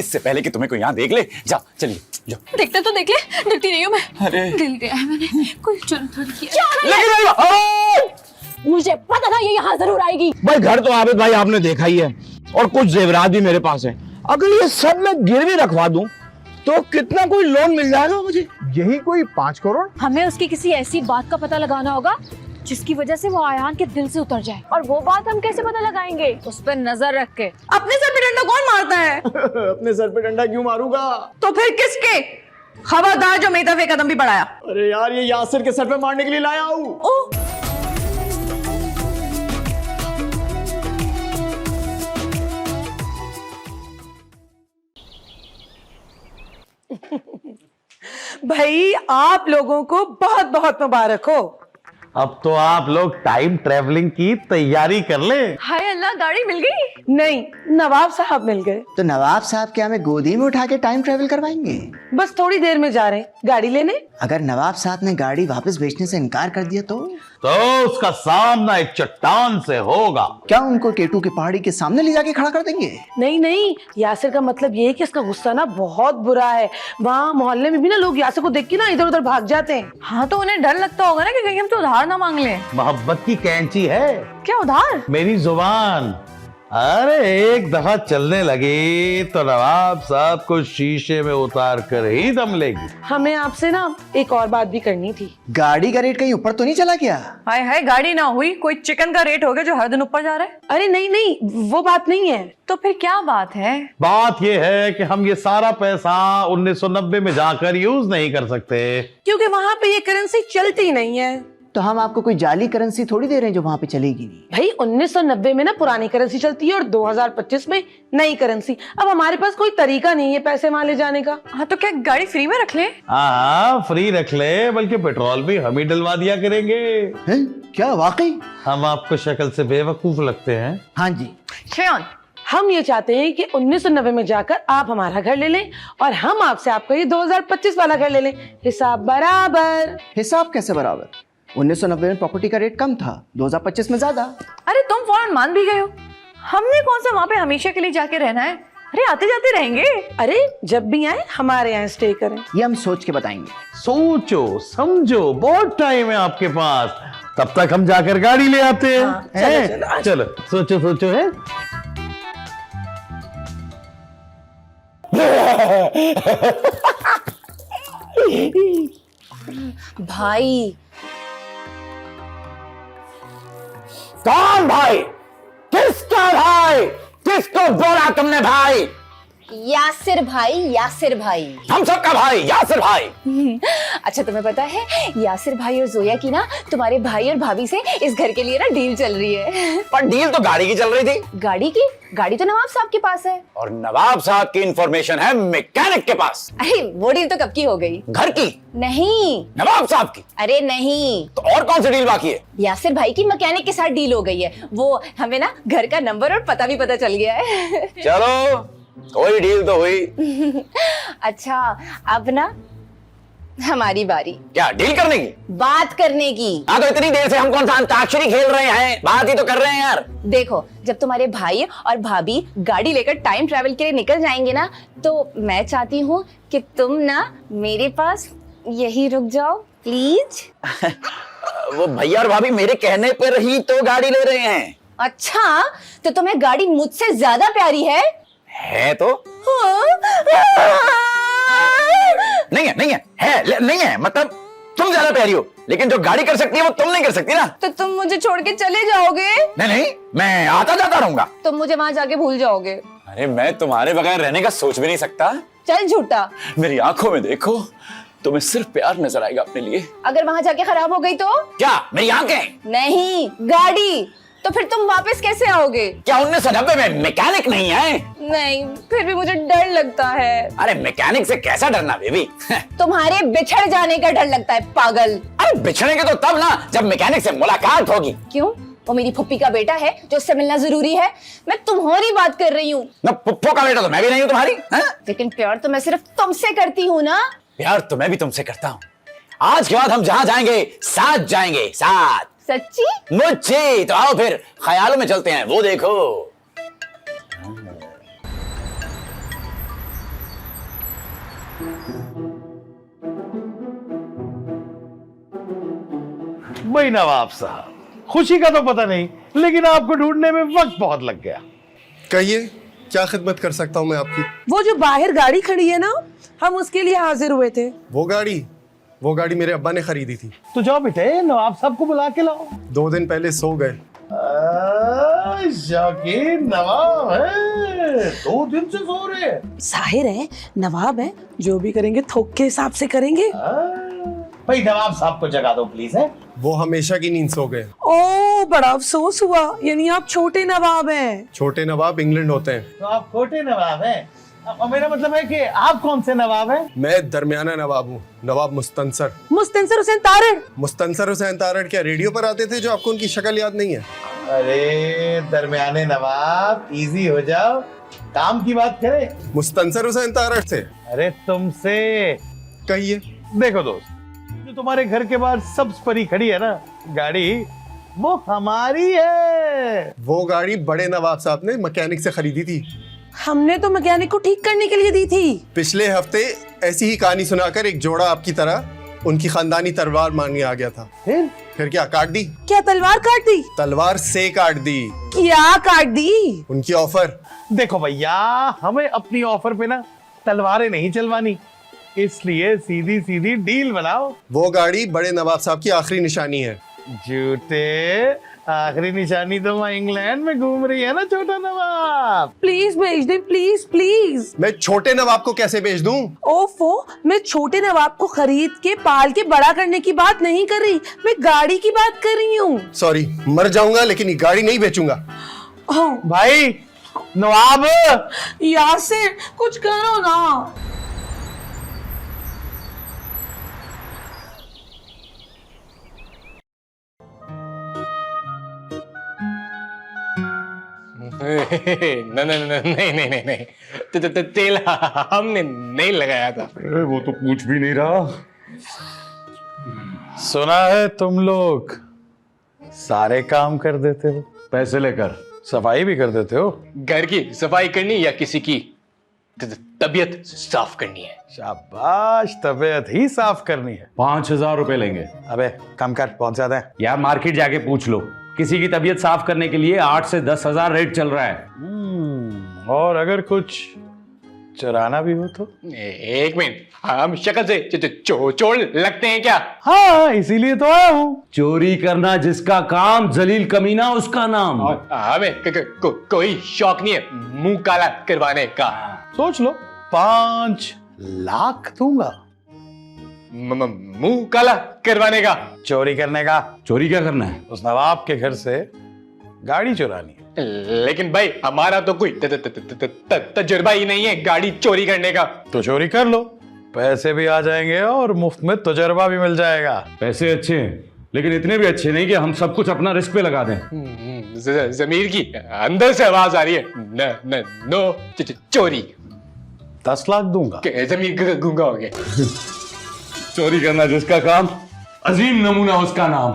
इससे पहले कि तुम्हें कोई यहाँ देख ले। जाओ चलिए जाओ। देखते तो देख ले, डरती नहीं हूँ मैं। अरे दिल दिया है मैंने, कोई चुन किया। मुझे पता था ये यहाँ जरूर आएगी। भाई घर तो आबिद भाई आपने देखा ही है, और कुछ जेवरात भी मेरे पास है। अगर ये सब मैं गिरवी रखवा दूं तो कितना कोई लोन मिल जाएगा मुझे? यही कोई 5 करोड़। हमें उसकी किसी ऐसी बात का पता लगाना होगा जिसकी वजह से वो आयान के दिल से उतर जाए। और वो बात हम कैसे पता लगाएंगे? उस पर नजर रख के। अपने सर पे डंडा कौन मारता है? अपने सर पे डंडा क्यों मारूंगा? तो फिर किसके? खबरदार जो मेरी तरफ एक कदम भी बढ़ाया। अरे यार, ये यासिर के सर पे मारने के लिए लाया हूँ। भाई आप लोगों को बहुत बहुत मुबारक हो। अब तो आप लोग टाइम ट्रेवलिंग की तैयारी कर ले। हाय अल्लाह, गाड़ी मिल गई। नहीं, नवाब साहब मिल गए। तो नवाब साहब क्या हमें गोदी में उठा के टाइम ट्रेवल करवाएंगे? बस थोड़ी देर में जा रहे हैं गाड़ी लेने। अगर नवाब साहब ने गाड़ी वापस बेचने से इनकार कर दिया तो उसका सामना एक चट्टान से होगा। क्या उनको केटू की पहाड़ी के सामने ले जाके खड़ा कर देंगे? नहीं नहीं, यासिर का मतलब ये है कि इसका गुस्सा ना बहुत बुरा है। वहाँ मोहल्ले में भी ना लोग यासिर को देख के ना इधर उधर भाग जाते हैं। हाँ तो उन्हें डर लगता होगा ना कि कहीं हम तो उधार ना मांग लें। मोहब्बत की कैंची है। क्या उधार? मेरी जुबान। अरे एक दफा चलने लगी तो नवाब साहब को शीशे में उतार कर ही दम लेगी। हमें आपसे ना एक और बात भी करनी थी। गाड़ी का रेट कहीं ऊपर तो नहीं चला गया? हाय हाय, गाड़ी ना हुई, कोई चिकन का रेट हो गया जो हर दिन ऊपर जा रहा है। अरे नहीं नहीं, वो बात नहीं है। तो फिर क्या बात है? बात यह है कि हम ये सारा पैसा 1990 में जाकर यूज नहीं कर सकते, क्योंकि वहाँ पे ये करेंसी चलती नहीं है। तो हम आपको कोई जाली करेंसी थोड़ी दे रहे हैं जो वहाँ पे चलेगी नहीं। भाई 1990 में ना पुरानी करेंसी चलती है और 2025 में नई करेंसी। अब हमारे पास कोई तरीका नहीं है पैसे वहाँ ले जाने का। हाँ तो क्या गाड़ी फ्री में रख ले? हाँ फ्री रख ले, बल्कि पेट्रोल भी हम ही डलवा दिया करेंगे। हैं? क्या वाकई? हम आपको शक्ल से बेवकूफ लगते हैं? हाँ जी। श्रेयन, हम ये चाहते हैं कि 1990 में जाकर आप हमारा घर ले लें और हम आपसे आपका ये 2025 वाला घर ले लें। हिसाब बराबर। हिसाब कैसे बराबर? 1990 में प्रॉपर्टी का रेट कम था, 2025 में ज्यादा। अरे तुम फौरन मान भी गए हो। हमने कौन सा वहाँ पे हमेशा के लिए जाके रहना है? अरे आते जाते रहेंगे। अरे जब भी आए हमारे यहाँ स्टे करें। ये हम सोच के बताएंगे। सोचो समझो, बहुत टाइम है आपके पास, तब तक हम जाकर गाड़ी ले आते हैं। हाँ, चलो, चलो सोचो सोचो है। भाई कौन भाई? किसका भाई? किसको बोला तुमने भाई? यासिर भाई, यासिर भाई। हम सबका भाई यासिर भाई। अच्छा तुम्हें पता है यासिर भाई और जोया की ना तुम्हारे भाई और भाभी से इस घर के लिए ना डील चल रही है। पर डील तो गाड़ी की चल रही थी। गाड़ी की? गाड़ी तो नवाब साहब के पास है। और नवाब साहब की इंफॉर्मेशन है मैकेनिक के पास। अरे वो डील तो कब की हो गई। घर की नहीं, नवाब साहब की। अरे नहीं, तो और कौन सी डील बाकी है? यासिर भाई की मैकेनिक के साथ डील हो गई है। वो हमें ना घर का नंबर और पता भी पता चल गया है। चलो कोई डील तो हुई। अच्छा अब ना हमारी बारी। क्या डील करने की? बात करने की। हाँ तो इतनी देर से हम कौन सा अंताक्षरी खेल रहे हैं? बात ही तो कर रहे हैं यार। देखो जब तुम्हारे भाई और भाभी गाड़ी लेकर टाइम ट्रैवल के लिए निकल जाएंगे ना, तो मैं चाहती हूँ कि तुम ना मेरे पास यही रुक जाओ प्लीज। वो भैया और भाभी मेरे कहने पर ही तो गाड़ी ले रहे हैं। अच्छा तो तुम्हें गाड़ी मुझसे ज्यादा प्यारी है? है तो नहीं है, नहीं है मतलब तुम ज्यादा प्यारी हो, लेकिन जो गाड़ी कर सकती है वो तुम नहीं कर सकती ना। तो तुम मुझे छोड़ के चले जाओगे? नहीं, मैं आता जाता रहूंगा। तुम मुझे वहां जाके भूल जाओगे। अरे मैं तुम्हारे बगैर रहने का सोच भी नहीं सकता। चल झूठा। मेरी आंखों में देखो, तुम्हें सिर्फ प्यार नजर आएगा अपने लिए। अगर वहां जाके खराब हो गई तो? क्या मेरी आंखें? नहीं, गाड़ी। तो फिर तुम वापस कैसे आओगे? क्या 1990 में मैकेनिक नहीं है? नहीं, फिर भी मुझे डर लगता है। अरे मैकेनिक से कैसा डरना बेबी? तुम्हारे बिछड़ जाने का डर लगता है पागल। अरे बिछड़ेंगे तो तब ना जब मैकेनिक से मुलाकात होगी। क्यों? वो मेरी फुप्पी का बेटा है जो उससे मिलना जरूरी है। मैं तुम्हारी बात कर रही हूँ। ना पुप्पो का बेटा तो मैं भी नहीं हूँ तुम्हारी। लेकिन प्यार तो मैं सिर्फ तुमसे करती हूँ ना। प्यार तो मैं भी तुमसे करता हूँ। आज के बाद हम जहाँ जाएंगे साथ जाएंगे, साथ। सच्ची? मुझे तो आओ फिर ख्यालों में चलते हैं, वो देखो। भाई नवाब साहब, खुशी का तो पता नहीं, लेकिन आपको ढूंढने में वक्त बहुत लग गया। कहिए, क्या खिदमत कर सकता हूँ मैं आपकी? वो जो बाहर गाड़ी खड़ी है ना, हम उसके लिए हाजिर हुए थे। वो गाड़ी मेरे अब्बा ने खरीदी थी। तो जाओ बेटे, नवाब साहब को बुला के लाओ। 2 दिन पहले सो गए। शौकीन नवाब है, 2 दिन से सो रहे हैं। जाहिर है नवाब है, जो भी करेंगे थोक के हिसाब से करेंगे। भाई नवाब साहब को जगा दो प्लीज। है वो हमेशा की नींद सो गए। ओ, बड़ा अफसोस हुआ, यानी आप छोटे नवाब हैं। छोटे नवाब इंग्लैंड होते हैं। तो आप छोटे नवाब हैं। अब मेरा मतलब है कि आप कौन से नवाब हैं? मैं दरमियाना नवाब हूँ, नवाब मुस्तंसर। मुस्तंसर हुसैन तारड़। मुस्तंसर हुसैन तारड़ क्या रेडियो पर आते थे जो आपको उनकी शक्ल याद नहीं है? अरे दरमियाने नवाब, इजी हो जाओ, काम की बात करें। मुस्तंसर हुसैन तारड़ थे। अरे तुमसे। कहिए। देखो दोस्त, जो तुम्हारे घर के बाहर सब्ज परी खड़ी है ना गाड़ी, वो हमारी है। वो गाड़ी बड़े नवाब साहब ने मैकेनिक से खरीदी थी। हमने तो मैकेनिक को ठीक करने के लिए दी थी। पिछले हफ्ते ऐसी ही कहानी सुनाकर एक जोड़ा आपकी तरह उनकी खानदानी तलवार मांगने आ गया था। फिर क्या काट दी? क्या तलवार काट दी? तलवार से काट दी। क्या काट दी? उनकी ऑफर। देखो भैया, हमें अपनी ऑफर पे ना तलवारें नहीं चलवानी, इसलिए सीधी सीधी डील बनाओ। वो गाड़ी बड़े नवाब साहब की आखिरी निशानी है। झूठे, आखिरी निशानी तो वहाँ इंग्लैंड में घूम रही है ना छोटा नवाब। प्लीज भेज दे, प्लीज प्लीज। मैं छोटे नवाब को कैसे भेज दूं? ओफो, मैं छोटे नवाब को खरीद के पाल के बड़ा करने की बात नहीं कर रही, मैं गाड़ी की बात कर रही हूँ। सॉरी, मर जाऊंगा लेकिन ये गाड़ी नहीं बेचूंगा। भाई नवाब, यासिर कुछ करो ना। नहीं तेल हमने नहीं लगाया था। अरे वो तो पूछ भी नहीं रहा। सुना है तुम लोग सारे काम कर देते हो, पैसे लेकर सफाई भी कर देते हो। घर की सफाई करनी या किसी की तबीयत साफ करनी है? शाबाश, तबीयत ही साफ करनी है। 5,000 रुपए लेंगे। अबे कम कर, बहुत ज्यादा है यार, मार्केट जाके पूछ लो, किसी की तबीयत साफ करने के लिए 8 से 10,000 रेट चल रहा है। और अगर कुछ चुराना भी हो तो? एक मिनट, हम शक्ल से चोर लगते हैं क्या? हाँ, इसीलिए तो आया हूँ। चोरी करना जिसका काम, जलील कमीना उसका नाम। और हमें कोई शौक नहीं है मुंह काला करवाने का। सोच लो, 5 लाख दूंगा। मुंह काला करवाने का? चोरी करने का। चोरी क्या करना है? उस नवाब के घर से गाड़ी चुरानी है। लेकिन भाई हमारा तो कोई तजुर्बा ही नहीं है गाड़ी चोरी करने का। तो चोरी कर लो, पैसे भी आ जाएंगे और मुफ्त में तजुर्बा भी मिल जाएगा। पैसे अच्छे हैं, लेकिन इतने भी अच्छे नहीं कि हम सब कुछ अपना रिस्क पे लगा दें। जमीर की अंदर से आवाज आ रही है, न नो चोरी। 10 लाख दूंगा। जमीर गूंगा हो गया। चोरी करना जिसका काम, अजीम नमूना उसका नाम।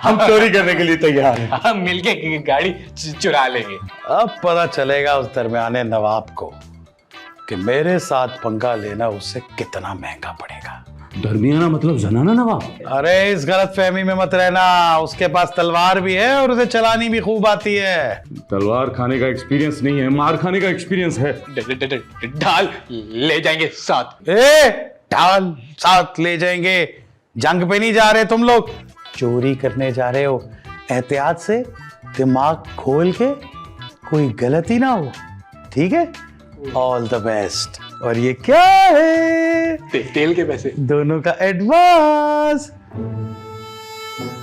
हम चोरी करने के लिए तैयार हैं। हम मिलके गाड़ी चुरा लेंगे। अब पता चलेगा उस दरमियाने नवाब को कि मेरे साथ पंगा लेना उससे कितना महंगा पड़ेगा। दरमियाना मतलब जनाना नवाब? अरे इस गलत फहमी में मत रहना, उसके पास तलवार भी है और उसे चलानी भी खूब आती है। तलवार खाने का एक्सपीरियंस नहीं है, मार खाने का एक्सपीरियंस है। ढाल ले जाएंगे साथ। ढाल साथ ले जाएंगे? जंग पे नहीं जा रहे तुम लोग, चोरी करने जा रहे हो। एहतियात से, दिमाग खोल के, कोई गलती ना हो, ठीक है? All the best. और ये क्या है? तेल के पैसे दोनों का एडवांस।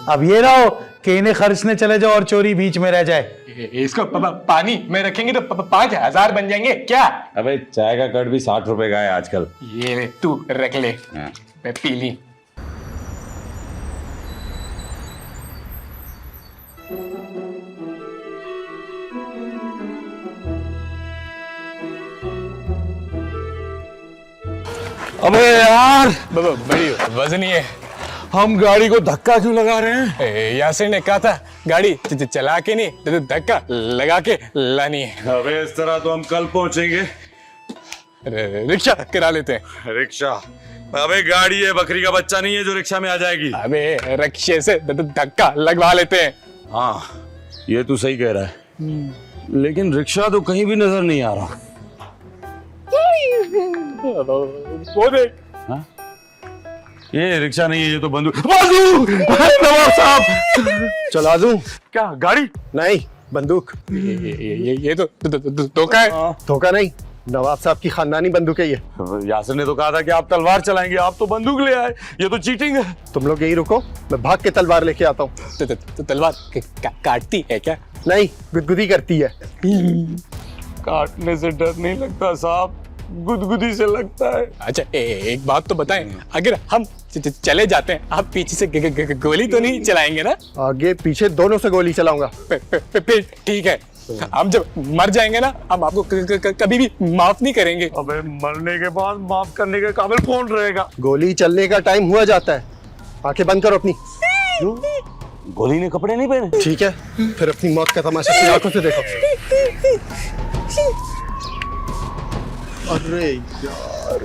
अब ये ना हो कि इन्हें खर्चने चले जाओ और चोरी बीच में रह जाए। इसको पानी में रखेंगे तो 5,000 बन जाएंगे क्या? अबे चाय का कट भी 60 रुपए का है आजकल। ये तू रख ले, मैं पी ली। अबे यार, बड़ी वजनी है। हम गाड़ी को धक्का क्यों लगा रहे हैं? यासिर ने कहा था गाड़ी चला के नहीं धक्का लगा के लानी है। अबे इस तरह तो हम कल पहुंचेंगे। रिक्शा करा लेते हैं। रिक्शा? अबे गाड़ी है, बकरी का बच्चा नहीं है जो रिक्शा में आ जाएगी। अबे रिक्शे से धक्का लगवा लेते हैं। हाँ ये तू सही कह रहा है, लेकिन रिक्शा तो कहीं भी नजर नहीं आ रहा। वो देख। हाँ? ये रिक्शा नहीं है, ये तो बंदूक। नवाब साहब चला दूं? क्या गाड़ी? नहीं, बंदूक। ये तो धोखा है। धोखा नहीं, नवाब साहब की खानदानी बंदूक है ये। यासिर ने तो कहा था कि आप तलवार चलाएंगे, आप तो बंदूक ले आए। ये तो चीटिंग है। तुम लोग यहीं रुको, मैं भाग के तलवार लेके आता हूँ। तलवार काटती है क्या? नहीं, गुदगुदी करती है। काटने से डर नहीं लगता साहब, गुदगुदी से लगता है। अच्छा एक बात तो बताएं, अगर हम चले जाते हैं, आप पीछे से गोली तो नहीं चलाएंगे ना? आगे पीछे दोनों से गोली चलाऊंगा। फिर ठीक है, हम जब मर जाएंगे ना, हम आपको कभी भी माफ नहीं करेंगे। अबे मरने के बाद माफ करने के काबिल कौन रहेगा? गोली चलने का टाइम हुआ जाता है, आंखें बंद करो अपनी। गोली ने कपड़े नहीं पहने? ठीक है, फिर अपनी मौत का तमाशा अपनी आंखों से देखो। अरे यार,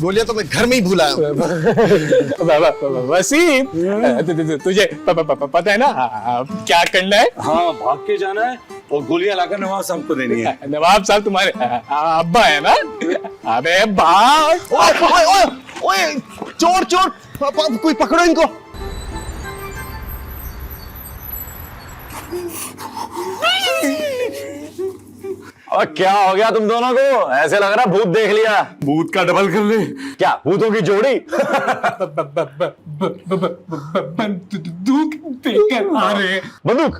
गोलियां तो मैं घर में ही भूला हूं। वसीम, तुझे पता है ना क्या करना है? हाँ भाग के जाना है और गोलियां लाकर नवाब साहब को देनी है। नवाब साहब तुम्हारे अब्बा है ना? अबे भाग। ओए ओए ओए ओए, चोर चोर, कोई पकड़ो इनको। और क्या हो गया तुम दोनों को? ऐसे लग रहा भूत देख लिया। भूत का डबल कर ले। क्या भूतों की जोड़ी? बंदूक देकर आ रहे हैं। बंदूक?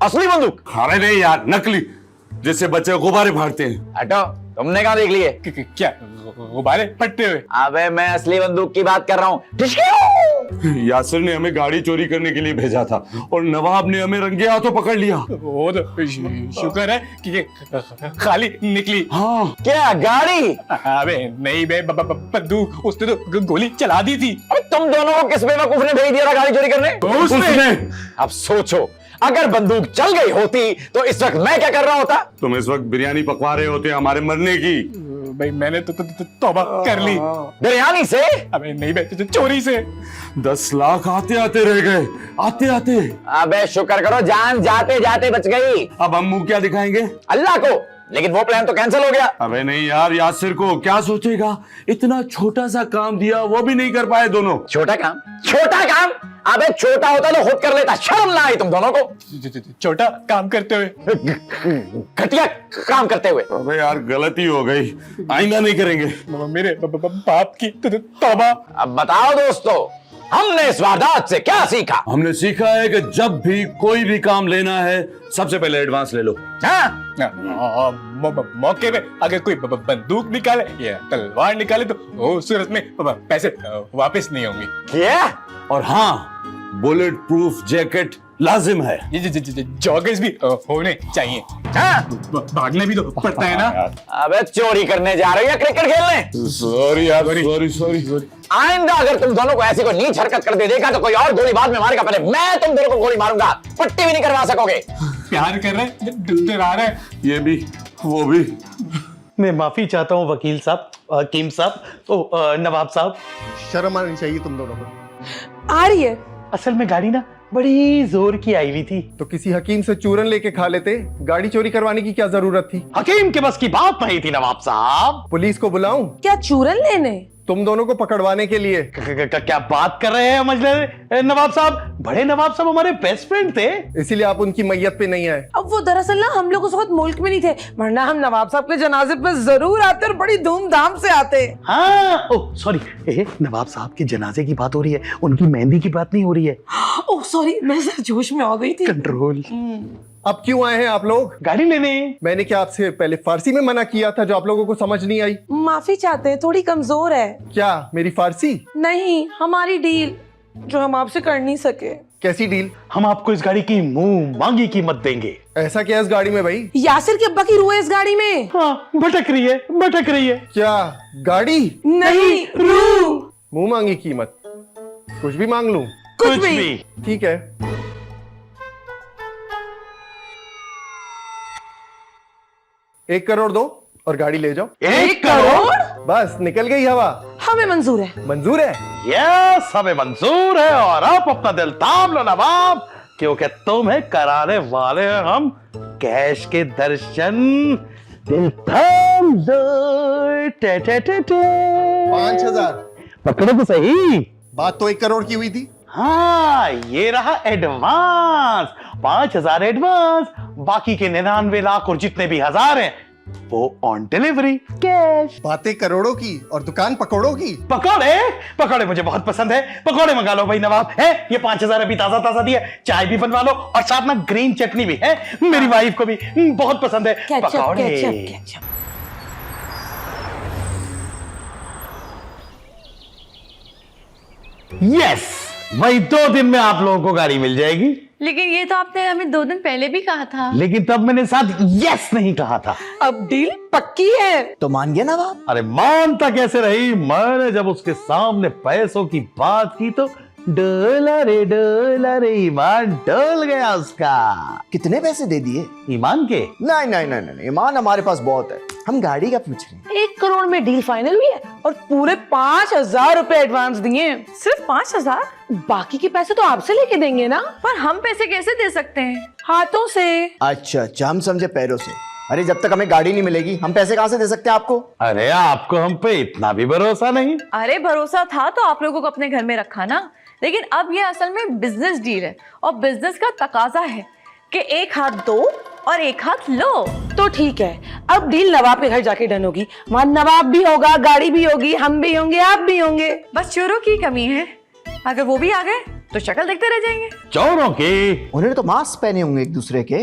असली बंदूक? अरे नहीं यार, नकली, जिससे बच्चे गुब्बारे फाड़ते हैं। हटो, तुमने कहाँ देख लिए? क्या गुब्बारे फटते हुए? अबे मैं असली बंदूक की बात कर रहा हूँ। यासिर ने हमें गाड़ी चोरी करने के लिए भेजा था और नवाब ने हमें रंगे हाथों पकड़ लिया। वो तो शुक्र है कि खाली निकली। हाँ क्या गाड़ी? अबे नहीं बे, बंदूक। उसने तो गोली चला दी थी। अबे तुम दोनों को किस बेवकूफ ने भेज दिया था गाड़ी चोरी करने? उसने। अब सोचो, अगर बंदूक चल गई होती तो इस वक्त मैं क्या कर रहा होता? तुम इस वक्त बिरयानी पकवा रहे होते हमारे मरने की। भाई मैंने तो तौबा कर ली। बिरयानी से? अबे नहीं बे, चोरी से। 10 लाख आते आते रह गए, आते आते। अबे शुक्र करो जान जाते जाते बच गई। अब हम मुंह क्या दिखाएंगे? अल्लाह को। लेकिन वो प्लान तो कैंसिल हो गया। अबे नहीं यार, यासिर को क्या सोचेगा? इतना छोटा सा काम दिया, वो भी नहीं कर पाए दोनों। छोटा काम? छोटा काम? अबे छोटा होता तो खुद कर लेता। शर्म ना आई तुम दोनों को? छोटा काम करते हुए, घटिया काम करते हुए। अबे यार गलती हो गई, आइंदा नहीं करेंगे। मेरे बाप की तौबा। अब बताओ दोस्तों, हमने इस वारदात से क्या सीखा? हमने सीखा है कि जब भी कोई भी काम लेना है, सबसे पहले एडवांस ले लो। हाँ? मौके पे अगर कोई बंदूक निकाले या तलवार निकाले तो उस सूरत में पैसे वापस नहीं होंगे। क्या? और हाँ, बुलेट प्रूफ जैकेट लाजिम है। जॉगर्स भी होने चाहिए। हाँ? भागने भी तो पड़ता है ना। अबे चोरी करने जा रहे हो या क्रिकेट खेलने? सॉरी यार, सॉरी। आइंदा अगर तुम दोनों को ऐसी कोई नीच हरकत करते देखा तो कोई और गोली बाद में मारेगा, पहले मैं तुम दोनों को गोली मारूंगा। पट्टी भी नहीं करवा सकोगे। प्यार कर रहे, डरा रहे। ये भी वो भी। मैं माफी चाहता हूँ वकील साहब, हकीम साहब, तो नवाब साहब। शर्म आनी चाहिए तुम दोनों को। आ रही है। असल में गाड़ी ना बड़ी जोर की आई हुई थी। तो किसी हकीम से चूरन लेके खा लेते, गाड़ी चोरी करवाने की क्या जरूरत थी? हकीम के बस की बात नहीं थी नवाब साहब। पुलिस को बुलाऊं? क्या चूरन लेने? तुम दोनों को पकड़वाने के लिए। क्या बात कर रहे हैं मजले नवाब साहब? बड़े नवाब साहब हमारे बेस्ट फ्रेंड थे, इसीलिए आप उनकी मैयत पे नहीं आए। अब वो दरअसल ना हम लोग उस वक्त मुल्क में नहीं थे, वरना हम नवाब साहब के जनाजे पे जरूर आते और बड़ी धूमधाम से आते। हाँ, ओह सॉरी, नवाब साहब के जनाजे की बात हो रही है, उनकी मेहंदी की बात नहीं हो रही है। ओह सॉरी, मैं जरा जोश में आ गई थी। कंट्रोल। अब क्यों आए हैं आप लोग? गाड़ी लेने। मैंने क्या आपसे पहले फारसी में मना किया था जो आप लोगों को समझ नहीं आई? माफी चाहते हैं, थोड़ी कमजोर है। क्या मेरी फारसी? नहीं, हमारी डील जो हम आपसे कर नहीं सके। कैसी डील? हम आपको इस गाड़ी की मुंह मांगी कीमत देंगे। ऐसा क्या है इस गाड़ी में भाई? यासिर के अब्बा की रूह है इस गाड़ी में। हाँ, भटक रही है। क्या गाड़ी? नहीं, रूह। मुंह मांगी कीमत? कुछ भी मांग लूं? कुछ भी। ठीक है। 1 करोड़ दो। और गाड़ी ले जाओ। 1 करोड़? बस निकल गई हवा। हमें मंजूर है। मंजूर है? यस, हमें मंजूर है। और आप अपना दिल थाम लो नवाब, क्योंकि तुम्हें कराने वाले हैं हम कैश के दर्शन। दिल थाम लो। 5,000 पकड़ो तो सही। बात तो 1 करोड़ की हुई थी। हाँ, ये रहा एडवांस। 5,000 एडवांस, बाकी के 99 लाख और जितने भी हजार हैं वो ऑन डिलीवरी कैश। बातें करोड़ों की और दुकान पकौड़ों की। पकौड़े? पकौड़े मुझे बहुत पसंद है। पकौड़े मंगा लो भाई नवाब। है ये 5,000 अभी ताजा ताजा दिया, चाय भी बनवा लो और साथ में ग्रीन चटनी भी है, मेरी वाइफ को भी बहुत पसंद है। केचप पकौड़े। Ketchup ketchup. यस, वही 2 दिन में आप लोगों को गाड़ी मिल जाएगी। लेकिन ये तो आपने हमें 2 दिन पहले भी कहा था। लेकिन तब मैंने साथ यस नहीं कहा था। अब डील पक्की है। तो मान गया नवाब? अरे मानता कैसे रही, मैंने जब उसके सामने पैसों की बात की तो डोला रे ईमान डोल गया उसका। कितने पैसे दे दिए? ईमान के? नहीं नहीं नहीं नहीं, ईमान हमारे पास बहुत है। हम गाड़ी का पूछ रहे हैं। 1 करोड़ में डील फाइनल हुई है और पूरे 5,000 रुपए एडवांस दिए। सिर्फ 5,000? बाकी के पैसे तो आपसे लेके देंगे ना। पर हम पैसे कैसे दे सकते हैं? हाथों से। अच्छा अच्छा, हम समझे पैरों से। अरे जब तक हमें गाड़ी नहीं मिलेगी हम पैसे कहाँ से दे सकते हैं आपको? अरे आपको हम पे इतना भी भरोसा नहीं? अरे भरोसा था तो आप लोगों को अपने घर में रखा ना। लेकिन अब ये असल में बिजनेस डील है और बिजनेस का तकाजा है कि एक हाथ दो और एक हाथ लो। तो ठीक है, अब डील नवाब के घर जाके डन होगी। वहां नवाब भी होगा, गाड़ी भी होगी, हम भी होंगे, आप भी होंगे। बस चोरों की कमी है, अगर वो भी आ गए तो शक्ल देखते रह जाएंगे। चोरों की? उन्होंने तो मास्क पहने होंगे एक दूसरे के।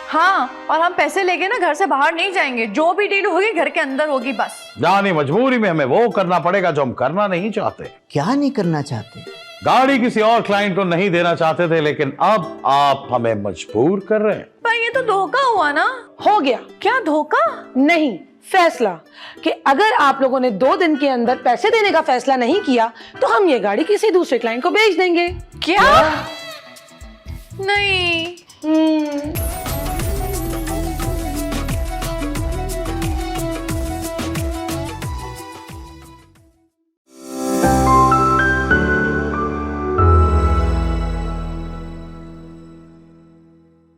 हाँ, और हम पैसे लेके ना घर से बाहर नहीं जाएंगे। जो भी डील होगी घर के अंदर होगी बस। जानी मजबूरी में हमें वो करना पड़ेगा जो हम करना नहीं चाहते। क्या नहीं करना चाहते? गाड़ी किसी और क्लाइंट को नहीं देना चाहते थे, लेकिन अब आप हमें मजबूर कर रहे हैं। पर ये तो धोखा हुआ ना। हो गया। क्या धोखा? नहीं, फैसला कि अगर आप लोगों ने 2 दिन के अंदर पैसे देने का फैसला नहीं किया तो हम ये गाड़ी किसी दूसरे क्लाइंट को बेच देंगे। क्या? नहीं।